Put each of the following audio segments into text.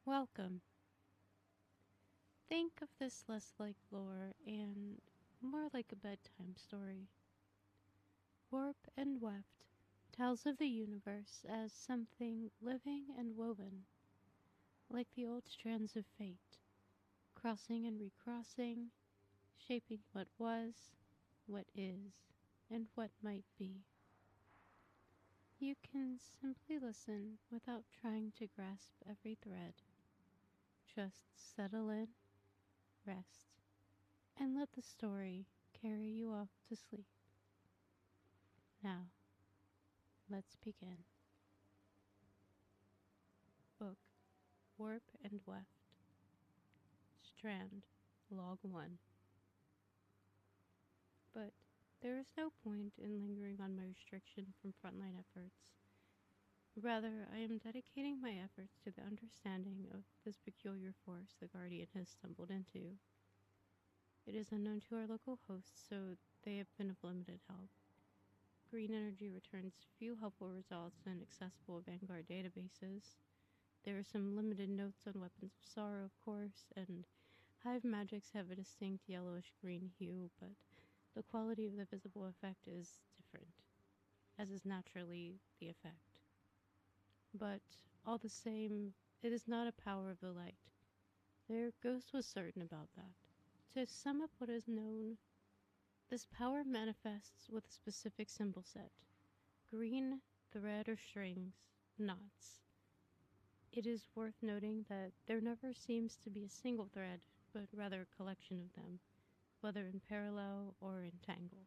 Welcome. Think of this less like lore and more like a bedtime story. Warp and Weft tells of the universe as something living and woven, like the old strands of fate, crossing and recrossing, shaping what was, what is, and what might be. You can simply listen without trying to grasp every thread. Just settle in, rest, and let the story carry you off to sleep. Now, let's begin. Book Warp and Weft. Strand, Log 1. But there is no point in lingering on my restriction from frontline efforts. Rather, I am dedicating my efforts to the understanding of this peculiar force the Guardian has stumbled into. It is unknown to our local hosts, so they have been of limited help. Green energy returns few helpful results in accessible Vanguard databases. There are some limited notes on weapons of sorrow, of course, and hive magics have a distinct yellowish-green hue, but the quality of the visible effect is different, as is naturally the effect. But, all the same, it is not a power of the light. Their ghost was certain about that. To sum up what is known, this power manifests with a specific symbol set: green, thread or strings, knots. It is worth noting that there never seems to be a single thread, but rather a collection of them, whether in parallel or in tangle.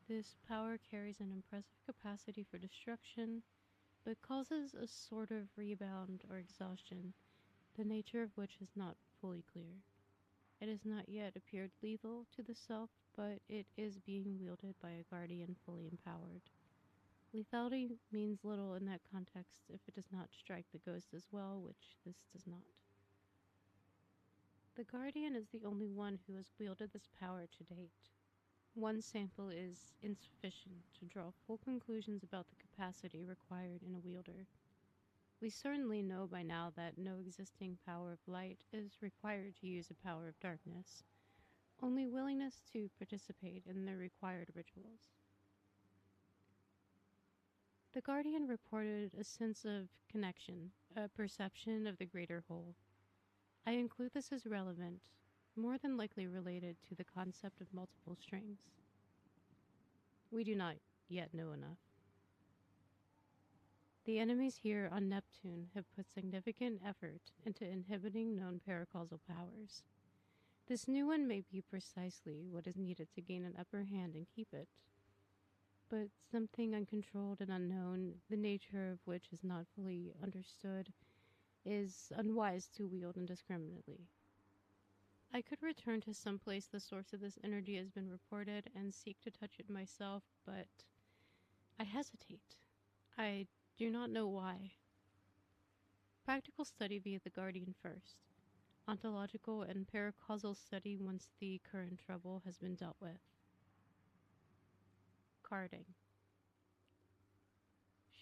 This power carries an impressive capacity for destruction, but causes a sort of rebound or exhaustion, the nature of which is not fully clear. It has not yet appeared lethal to the self, but it is being wielded by a guardian fully empowered. Lethality means little in that context if it does not strike the ghost as well, which this does not. The guardian is the only one who has wielded this power to date. One sample is insufficient to draw full conclusions about the capacity required in a wielder. We certainly know by now that no existing power of light is required to use a power of darkness, only willingness to participate in the required rituals. The Guardian reported a sense of connection, a perception of the greater whole. I include this as relevant, more than likely related to the concept of multiple strings. We do not yet know enough. The enemies here on Neptune have put significant effort into inhibiting known paracausal powers. This new one may be precisely what is needed to gain an upper hand and keep it. But something uncontrolled and unknown, the nature of which is not fully understood, is unwise to wield indiscriminately. I could return to some place the source of this energy has been reported and seek to touch it myself, but I hesitate. I do not know why. Practical study via the Guardian first. Ontological and paracausal study once the current trouble has been dealt with. Carding.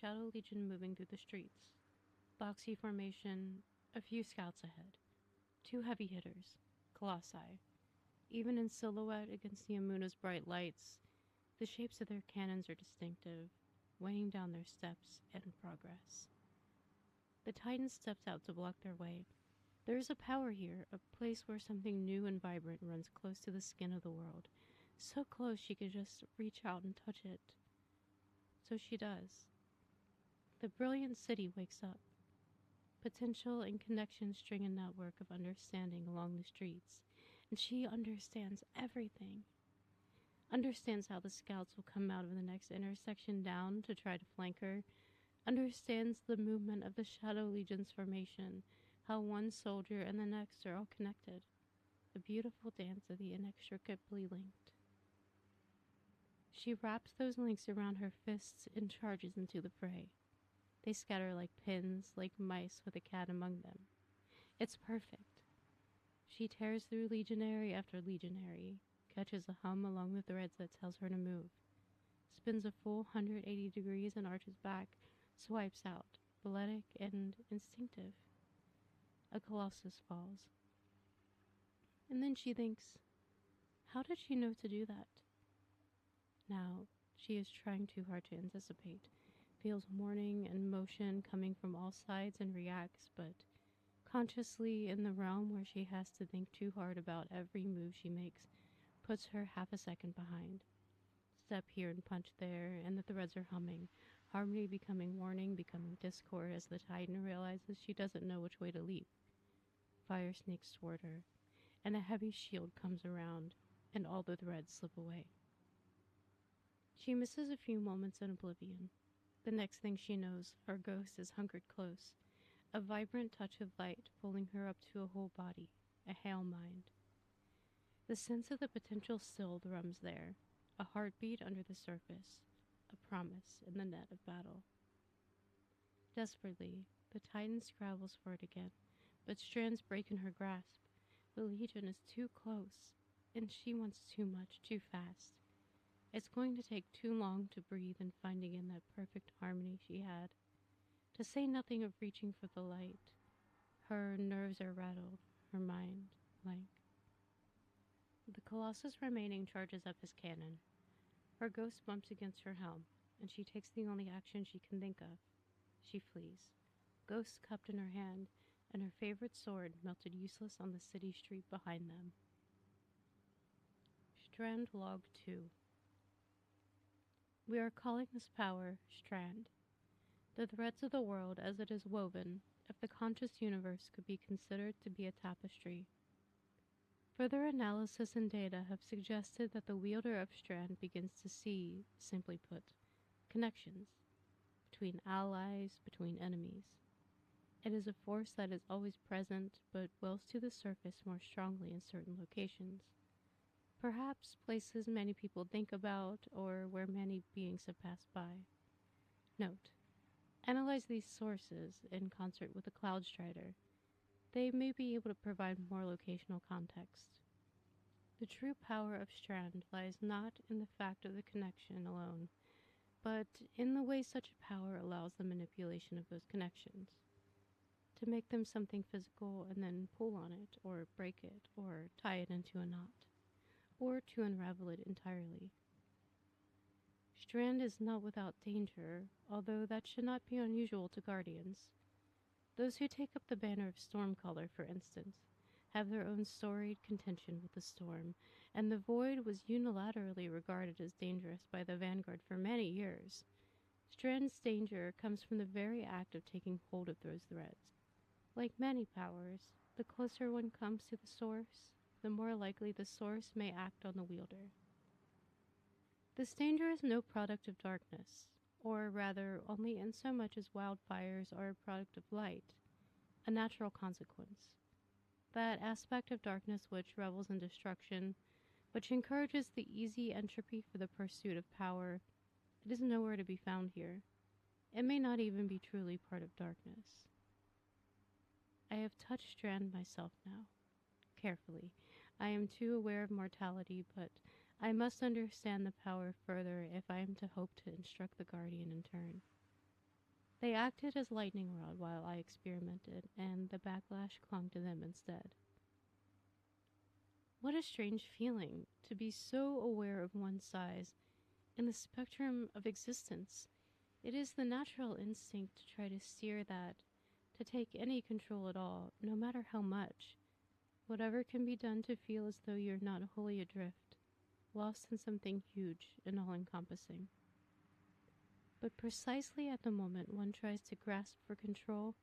Shadow Legion moving through the streets. Boxy formation, a few scouts ahead. 2 heavy hitters, colossi. Even in silhouette against Neomuna's bright lights, the shapes of their cannons are distinctive, weighing down their steps and progress. The Titan steps out to block their way. There is a power here, a place where something new and vibrant runs close to the skin of the world, so close she could just reach out and touch it. So she does. The brilliant city wakes up. Potential and connection string a network of understanding along the streets, and she understands everything. Understands how the scouts will come out of the next intersection down to try to flank her, understands the movement of the Shadow Legion's formation, how one soldier and the next are all connected, a beautiful dance of the inextricably linked. She wraps those links around her fists and charges into the fray. They scatter like pins, like mice with a cat among them. It's perfect. She tears through legionary after legionary, catches a hum along the threads that tells her to move, spins a full 180 degrees and arches back, swipes out, athletic and instinctive. A colossus falls. And then she thinks, how did she know to do that? Now, she is trying too hard to anticipate, feels mourning and motion coming from all sides and reacts, but consciously in the realm where she has to think too hard about every move she makes, puts her half a second behind. Step here and punch there, and the threads are humming, harmony becoming warning, becoming discord as the Titan realizes she doesn't know which way to leap. Fire sneaks toward her, and a heavy shield comes around, and all the threads slip away. She misses a few moments in oblivion. The next thing she knows, her ghost is hunkered close, a vibrant touch of light pulling her up to a whole body, a hale mind. The sense of the potential still thrums there, a heartbeat under the surface, a promise in the net of battle. Desperately, the Titan scrabbles for it again, but Strand's break in her grasp. The Legion is too close, and she wants too much, too fast. It's going to take too long to breathe and find again that perfect harmony she had. To say nothing of reaching for the light. Her nerves are rattled, her mind blank. The Colossus remaining charges up his cannon. Her ghost bumps against her helm, and she takes the only action she can think of. She flees, ghost cupped in her hand, and her favorite sword melted useless on the city street behind them. Strand Log 2. We are calling this power Strand. The threads of the world as it is woven, if the conscious universe could be considered to be a tapestry. Further analysis and data have suggested that the wielder of Strand begins to see, simply put, connections between allies, between enemies. It is a force that is always present, but wells to the surface more strongly in certain locations. Perhaps places many people think about, or where many beings have passed by. Note: analyze these sources in concert with the Cloud Strider. They may be able to provide more locational context. The true power of Strand lies not in the fact of the connection alone, but in the way such a power allows the manipulation of those connections. To make them something physical and then pull on it, or break it, or tie it into a knot, or to unravel it entirely. Strand is not without danger, although that should not be unusual to guardians. Those who take up the banner of Stormcaller, for instance, have their own storied contention with the storm, and the void was unilaterally regarded as dangerous by the vanguard for many years. Strand's danger comes from the very act of taking hold of those threads. Like many powers, the closer one comes to the source, the more likely the source may act on the wielder. This danger is no product of darkness, or rather only insomuch as wildfires are a product of light, a natural consequence. That aspect of darkness which revels in destruction, which encourages the easy entropy for the pursuit of power, it is nowhere to be found here. It may not even be truly part of darkness. I have touched Strand myself now. Carefully. I am too aware of mortality, but I must understand the power further if I am to hope to instruct the Guardian in turn. They acted as lightning rod while I experimented, and the backlash clung to them instead. What a strange feeling to be so aware of one's size in the spectrum of existence. It is the natural instinct to try to steer that, to take any control at all, no matter how much. Whatever can be done to feel as though you're not wholly adrift, lost in something huge and all-encompassing. But precisely at the moment one tries to grasp for control,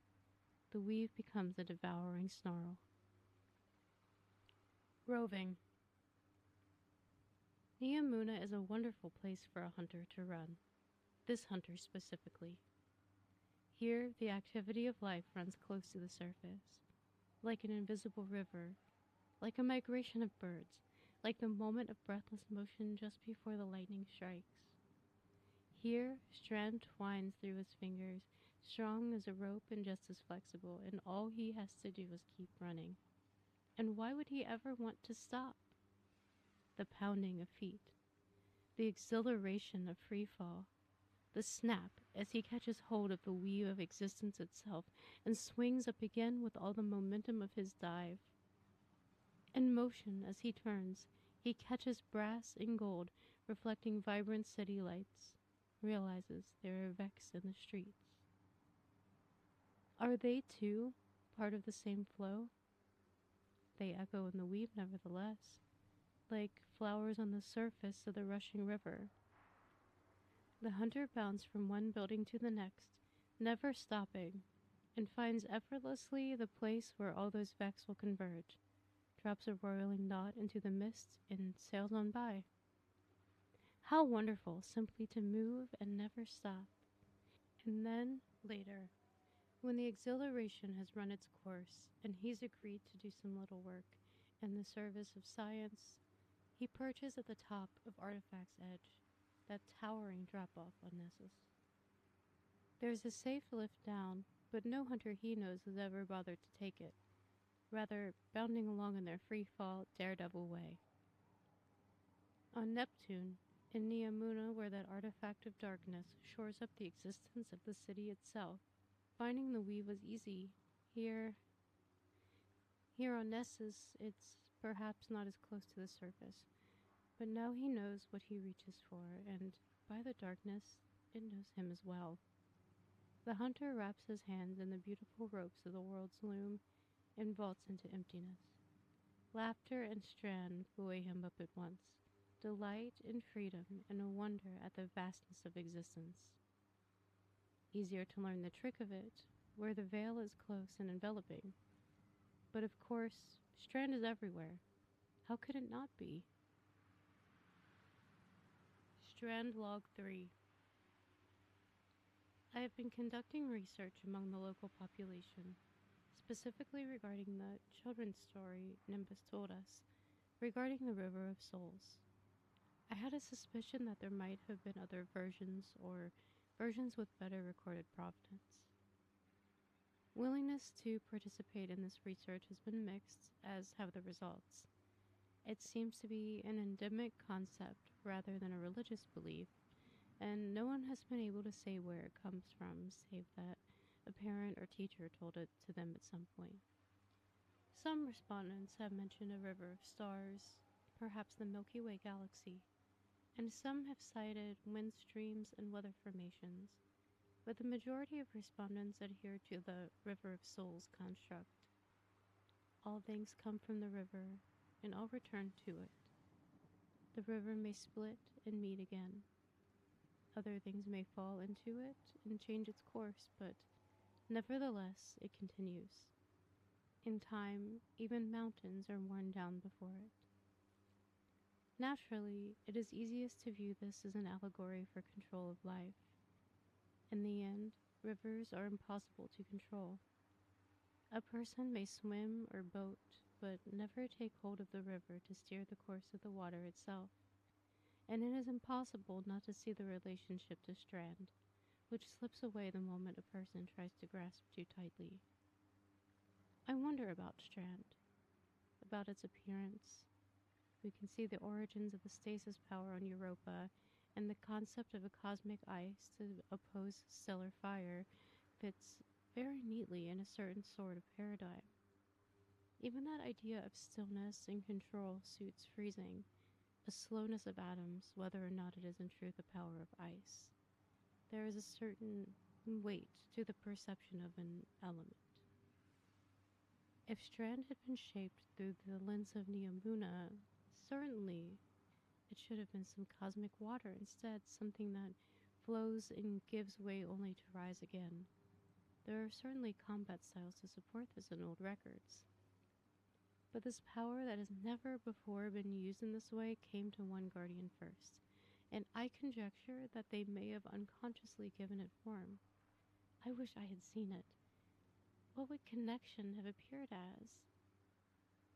the weave becomes a devouring snarl. Roving. Neomuna is a wonderful place for a hunter to run, this hunter specifically. Here, the activity of life runs close to the surface, like an invisible river, like a migration of birds, like the moment of breathless motion just before the lightning strikes. Here, Strand twines through his fingers, strong as a rope and just as flexible, and all he has to do is keep running. And why would he ever want to stop? The pounding of feet, the exhilaration of free fall, The snap as he catches hold of the weave of existence itself and swings up again with all the momentum of his dive. In motion as he turns, he catches brass and gold reflecting vibrant city lights, realizes there are Vex in the streets. Are they, too, part of the same flow? They echo in the weave, nevertheless, like flowers on the surface of the rushing river. The hunter bounds from one building to the next, never stopping, and finds effortlessly the place where all those Vex will converge, drops a roiling knot into the mist, and sails on by. How wonderful simply to move and never stop. And then, later, when the exhilaration has run its course and he's agreed to do some little work in the service of science, he perches at the top of Artifact's edge, that towering drop-off on Nessus. There's a safe lift down, but no hunter he knows has ever bothered to take it, rather bounding along in their free-fall, daredevil way. On Neptune, in Neomuna, where that artifact of darkness shores up the existence of the city itself, finding the weave was easy. Here on Nessus, it's perhaps not as close to the surface, but now he knows what he reaches for, and by the darkness, it knows him as well. The hunter wraps his hands in the beautiful ropes of the world's loom and vaults into emptiness. Laughter and Strand buoy him up at once, delight in freedom and a wonder at the vastness of existence. Easier to learn the trick of it, where the veil is close and enveloping. But of course, Strand is everywhere. How could it not be? Strand Log 3. I have been conducting research among the local population, specifically regarding the children's story Nimbus told us, regarding the River of Souls. I had a suspicion that there might have been other versions, or versions with better recorded provenance. Willingness to participate in this research has been mixed, as have the results. It seems to be an endemic concept rather than a religious belief, and no one has been able to say where it comes from, save that a parent or teacher told it to them at some point. Some respondents have mentioned a river of stars, perhaps the Milky Way galaxy, and some have cited wind streams and weather formations, but the majority of respondents adhere to the River of Souls construct. All things come from the river, and all return to it. The river may split and meet again. Other things may fall into it and change its course, but nevertheless it continues. In time, even mountains are worn down before it. Naturally, it is easiest to view this as an allegory for control of life. In the end, rivers are impossible to control. A person may swim or boat, but never take hold of the river to steer the course of the water itself. And it is impossible not to see the relationship to Strand, which slips away the moment a person tries to grasp too tightly. I wonder about Strand, about its appearance. We can see the origins of the stasis power on Europa, and the concept of a cosmic ice to oppose stellar fire fits very neatly in a certain sort of paradigm. Even that idea of stillness and control suits freezing, a slowness of atoms, whether or not it is in truth the power of ice. There is a certain weight to the perception of an element. If Strand had been shaped through the lens of Neomuna, certainly it should have been some cosmic water instead, something that flows and gives way only to rise again. There are certainly combat styles to support this in old records. But this power that has never before been used in this way came to one guardian first, and I conjecture that they may have unconsciously given it form. I wish I had seen it. What would connection have appeared as?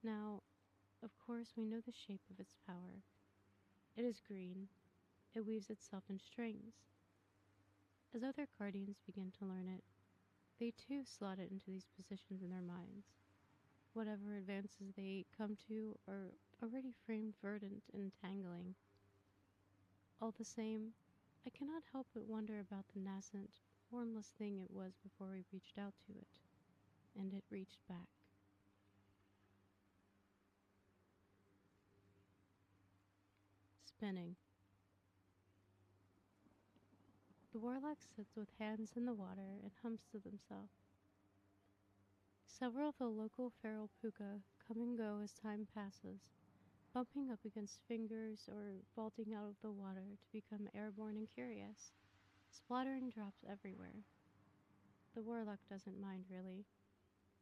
Now, of course, we know the shape of its power. It is green. It weaves itself in strings. As other guardians begin to learn it, they too slot it into these positions in their minds. Whatever advances they come to are already framed verdant and entangling. All the same, I cannot help but wonder about the nascent, formless thing it was before we reached out to it, and it reached back. Spinning. The warlock sits with hands in the water and hums to themselves. Several of the local feral puka come and go as time passes, bumping up against fingers or vaulting out of the water to become airborne and curious, splattering drops everywhere. The warlock doesn't mind, really.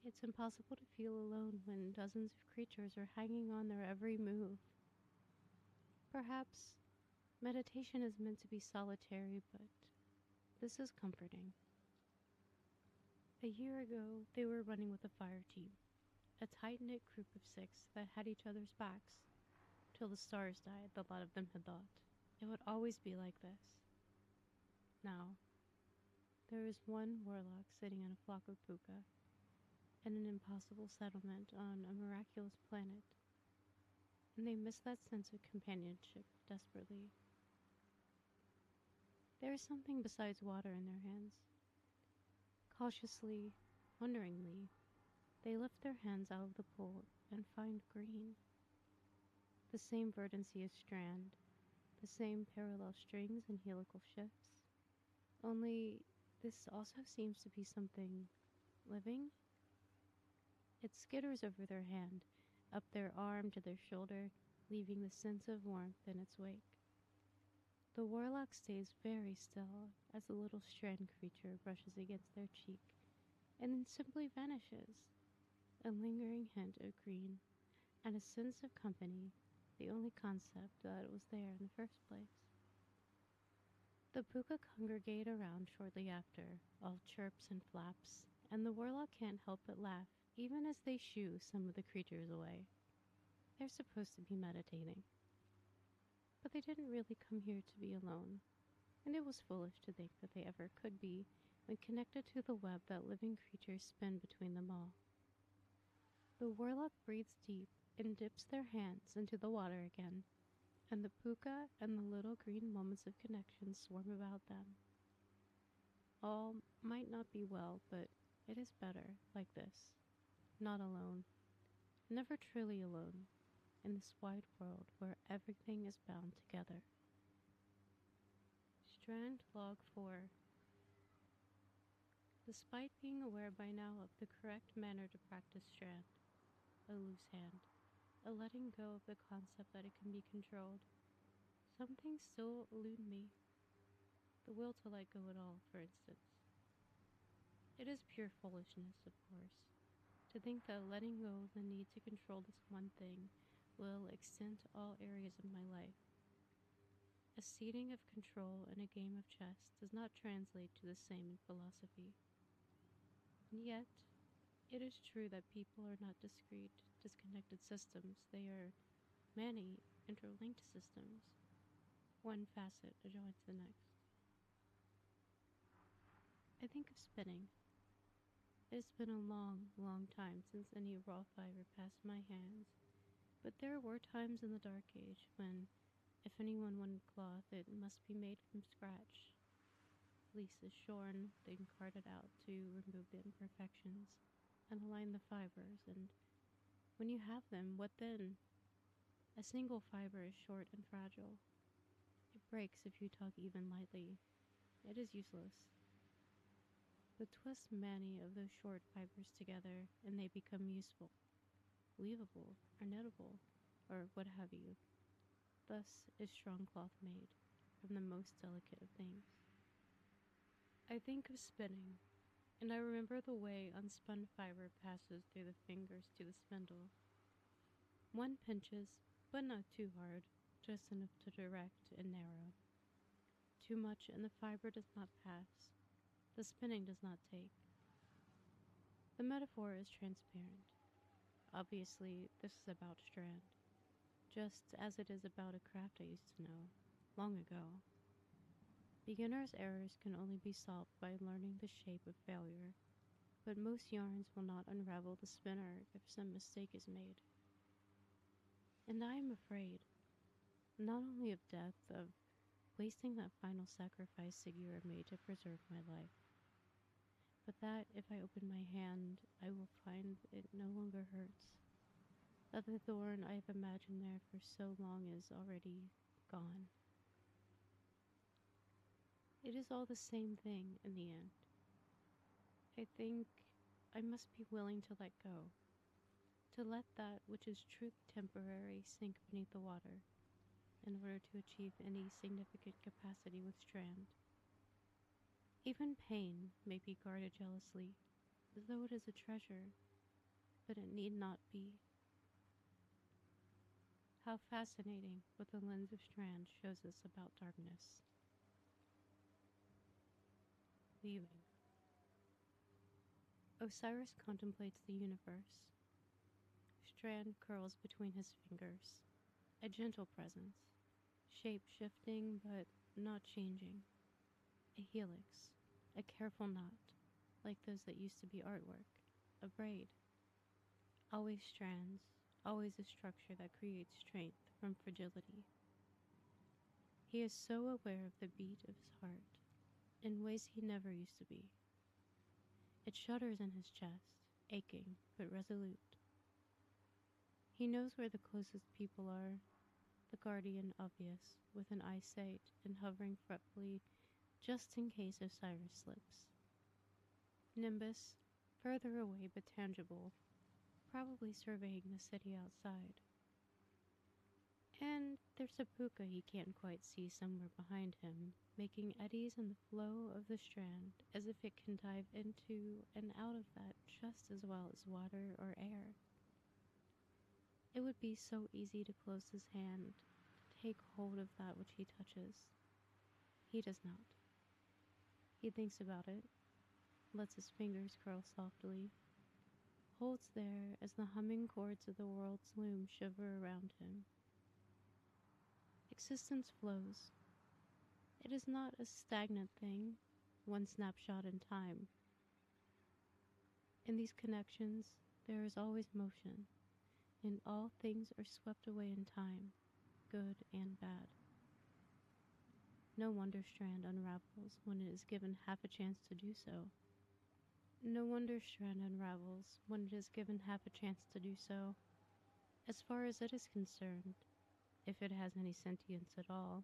It's impossible to feel alone when dozens of creatures are hanging on their every move. Perhaps meditation is meant to be solitary, but this is comforting. A year ago, they were running with a fire team, a tight-knit group of 6 that had each other's backs. Till the stars died, a lot of them had thought. It would always be like this. Now, there is one warlock sitting in a flock of puka, in an impossible settlement on a miraculous planet, and they miss that sense of companionship desperately. There is something besides water in their hands. Cautiously, wonderingly, they lift their hands out of the pool and find green. The same verdancy as Strand, the same parallel strings and helical shifts. Only this also seems to be something living. It skitters over their hand, up their arm to their shoulder, leaving the sense of warmth in its wake. The warlock stays very still as the little strand creature brushes against their cheek, and then simply vanishes. A lingering hint of green, and a sense of company, the only concept that it was there in the first place. The puka congregate around shortly after, all chirps and flaps, and the warlock can't help but laugh, even as they shoo some of the creatures away. They're supposed to be meditating. But they didn't really come here to be alone, and it was foolish to think that they ever could be when connected to the web that living creatures spin between them all. The warlock breathes deep and dips their hands into the water again, and the puka and the little green moments of connection swarm about them. All might not be well, but it is better like this, not alone, never truly alone, in this wide world where everything is bound together. Strand Log 4. Despite being aware by now of the correct manner to practice Strand, a loose hand, a letting go of the concept that it can be controlled, some things still elude me. The will to let go at all, for instance. It is pure foolishness, of course, to think that letting go of the need to control this one thing will extend to all areas of my life. A ceding of control in a game of chess does not translate to the same in philosophy. And yet, it is true that people are not discrete, disconnected systems. They are many interlinked systems. One facet adjoins the next. I think of spinning. It has been a long, long time since any raw fiber passed my hands, but there were times in the Dark Age when, if anyone wanted cloth, it must be made from scratch. Fleece is shorn, then carded out to remove the imperfections and align the fibers, and when you have them, what then? A single fiber is short and fragile. It breaks if you tug even lightly. It is useless. But twist many of those short fibers together, and they become useful, weavable, or knittable, or what have you. Thus is strong cloth made, from the most delicate of things. I think of spinning, and I remember the way unspun fiber passes through the fingers to the spindle. One pinches, but not too hard, just enough to direct and narrow. Too much and the fiber does not pass. The spinning does not take. The metaphor is transparent. Obviously, this is about Strand, just as it is about a craft I used to know, long ago. Beginner's errors can only be solved by learning the shape of failure, but most yarns will not unravel the spinner if some mistake is made. And I am afraid, not only of death, of wasting that final sacrifice Segura made to preserve my life. But that if I open my hand, I will find it no longer hurts. That the thorn I have imagined there for so long is already gone. It is all the same thing in the end. I think I must be willing to let go, to let that which is truly temporary sink beneath the water in order to achieve any significant capacity with Strand. Even pain may be guarded jealously, as though it is a treasure, but it need not be. How fascinating what the lens of Strand shows us about darkness. Leaving. Osiris contemplates the universe. Strand curls between his fingers, a gentle presence, shape-shifting but not changing. A helix, a careful knot, like those that used to be artwork, a braid. Always strands, always a structure that creates strength from fragility. He is so aware of the beat of his heart, in ways he never used to be. It shudders in his chest, aching but resolute. He knows where the closest people are, the guardian obvious, with an eyesight and hovering fretfully just in case Osiris slips. Nimbus, further away but tangible, probably surveying the city outside. And there's a puka he can't quite see somewhere behind him, making eddies in the flow of the Strand as if it can dive into and out of that just as well as water or air. It would be so easy to close his hand, to take hold of that which he touches. He does not. He thinks about it, lets his fingers curl softly, holds there as the humming chords of the world's loom shiver around him. Existence flows. It is not a stagnant thing, one snapshot in time. In these connections, there is always motion, and all things are swept away in time, good and bad. No wonder Strand unravels when it is given half a chance to do so. No wonder Strand unravels when it is given half a chance to do so. As far as it is concerned, if it has any sentience at all,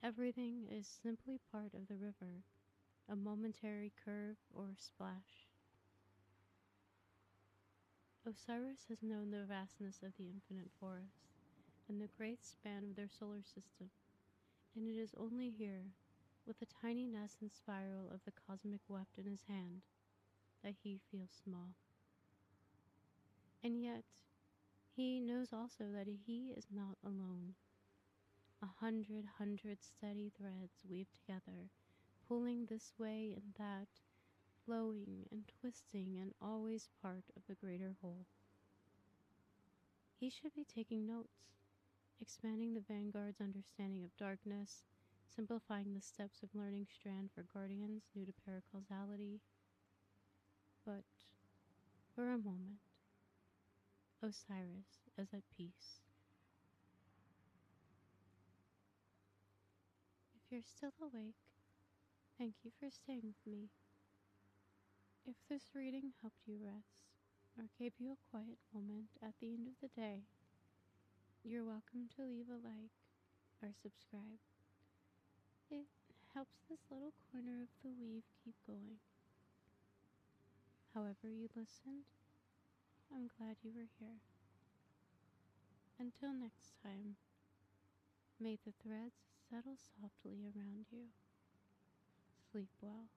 everything is simply part of the river, a momentary curve or splash. Osiris has known the vastness of the infinite forest and the great span of their solar system, and it is only here, with the tiny nascent spiral of the cosmic weft in his hand, that he feels small. And yet, he knows also that he is not alone. 100 steady threads weave together, pulling this way and that, flowing and twisting and always part of the greater whole. He should be taking notes, expanding the vanguard's understanding of darkness, simplifying the steps of learning Strand for guardians new to paracausality. But, for a moment, Osiris is at peace. If you're still awake, thank you for staying with me. If this reading helped you rest, or gave you a quiet moment at the end of the day, you're welcome to leave a like or subscribe. It helps this little corner of the weave keep going. However you listened, I'm glad you were here. Until next time, may the threads settle softly around you. Sleep well.